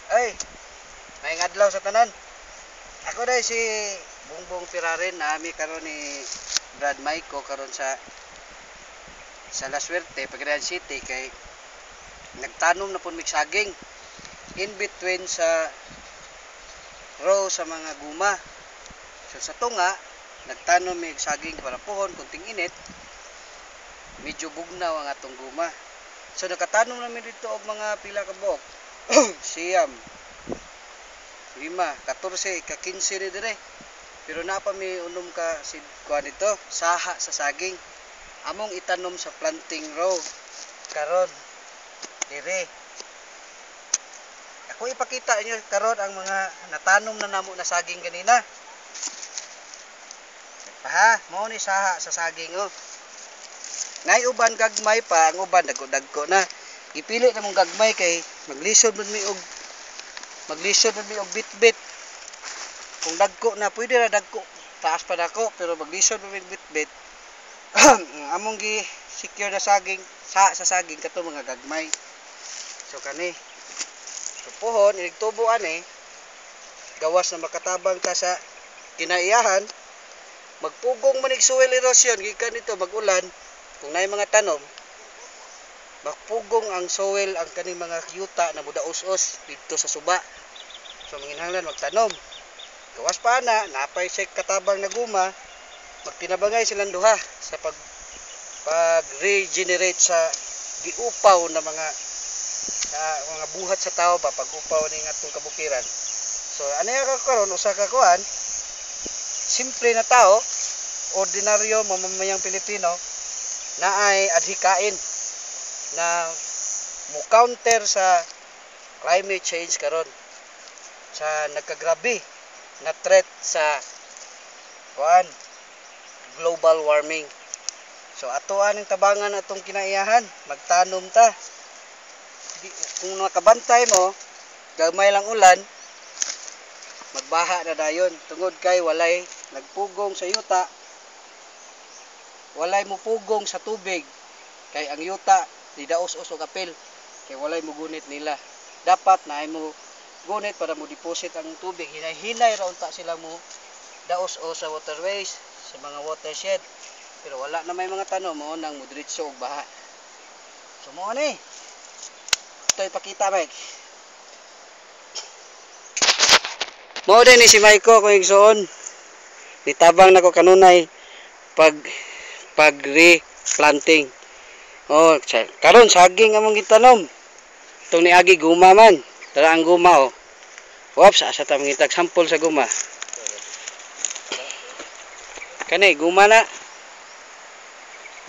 Ay, may adlaw sa tanan. Ako dai si Bongbong Pirarin, nami karon ni Brad Maiko karon sa La Suerte, Pagadian City, kay nagtanom na pud mig saging in between sa row sa mga guma. So sa tunga nagtanom mig saging para puhon kunting init, medyo bugnaw ang atong guma. So nakatanom namin dito og mga pila ka buok. Siyam, 5, 14, ka 15 ni dire. Pero napa mi unom ka si kuan dito, saha sa saging. Among itanom sa planting row karon dire. Ako ipakita inyo karon ang mga natanom na namo na saging kanina. Pa, mao ni saha sa saging oh. Nay uban gagmay pa, ang uban dagko na. Ipili na mong gagmay kay maglisod man mi og bitbit. Kung dagko na pwede ra dagko, taas pa dako, pero maglisod man mi bitbit. Among gi secure na saging sa saging kato mga gagmay. So kani puhon inig tubo ani gawas na makatabang ta sa kinaiyahan, magpugong manig soil erosion gikan dito magulan. Kung naay mga tanom, magpugong ang soil ang kaning mga yuta na mudaos-os dito sa suba. So manginhanglan magtanom. Gawas pa na napay sa katabang na guma, magtinabangay silang duha sa pag-regenerate sa giupaw na mga buhat sa tao ba pag-upaw ning atong kabukiran. So ano ya karon usa ka kuan, simple na tao, ordinaryo mamamayang Pilipino na ay adhikain na mo counter sa climate change karon, sa nagkagrabe na threat sa kuan global warming. So atoan ang tabangan atong kinaiyahan, magtanom ta. Kung nakabantay mo, gamay lang ulan, magbaha na dayon. Tungod kay walay nagpugong sa yuta, walay mo pugong sa tubig. Kay ang yuta, di daos-os o kapil. Kay walay mo gunit nila. Dapat na ay mo gunit para mo deposit ang tubig. Hinay-hinay ra unta sila mo daos-os sa waterways, sa mga watershed. Pero wala na may mga tanom mo nang mudritso og baha. So mo ni. Ito ipakita Mike. Mo din ni si Maiko ko igsoon. Nitabang nako kanunay pag-replanting. Oh, karon saging among gitanom. Tong niagi guma man. Dara ang guma oh. Oops, asa ta mangitag sample sa guma. Kani guma na.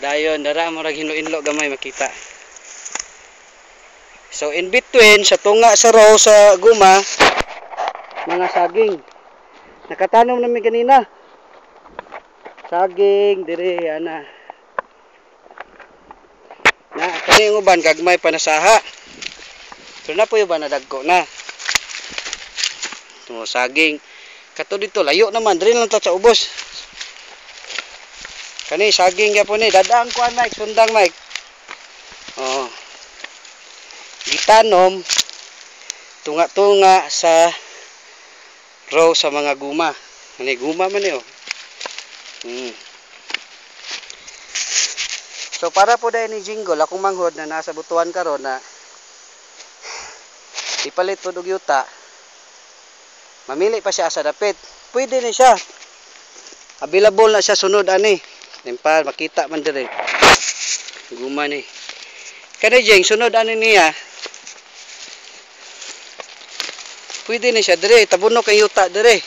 Dayon dara mo ra hinlo-inlo gamay makita. So in between sa tunga sa row sa guma, mga saging. Nakatanom namin kanina. Saging dire ana. Na kani ang uban gagmay pa na saha. So na po yung ba nadagko na. So saging kato dito layo naman dire lang ta sa ubos. Kani saging gyapon ni dadang kuan Mike, sundang Mike. Oh. Gitanom tunga-tunga sa row sa mga guma. Kani guma man ni oh. So para po dahil ni Jingle, akong manghod na nasa butuan karon na ipalit po og yuta, mamili pa siya sa dapit. Pwede ni siya. Available na siya sunod ani. Limpal, makita man dire. Guma ni. Kani Jeng, sunod ani niya. Pwede ni siya dire, tabunok ang yuta dire.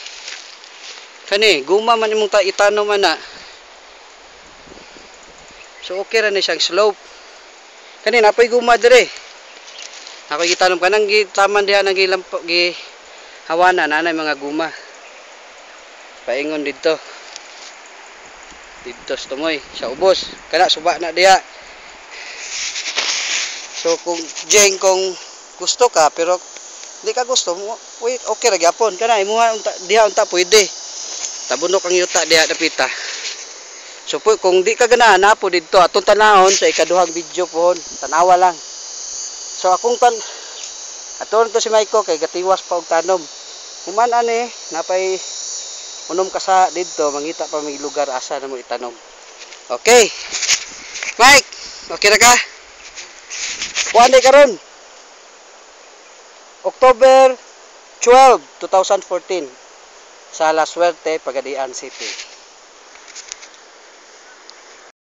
Kani, guma man imong itanom ana. So okay ra ni siyang slope. Kani napay guma dire. Ako gitanom kanang gitaman diha nang gilampo gi hawana nanay mga guma. Paingon dito. Dito sa tumoy sa ubos. Kana suba na diha. So kung Jeng kung gusto ka pero di ka gusto mo, okay ra gyapon kana imuha diha unta pwede. Tabunok ang yuta diha dapita. So kung di ka ganahan na po dito atong tanahon sa ikaduhang video po, tanawa lang. So aton to si Maiko kay gatiwas pa og tanom. Human ani napay unom ka sa didto mangita pa may lugar asa na mo itanom. Okay. Mike, okay ra ka? Kuan karon. October 12, 2014 sa La Suerte, Pagadian City.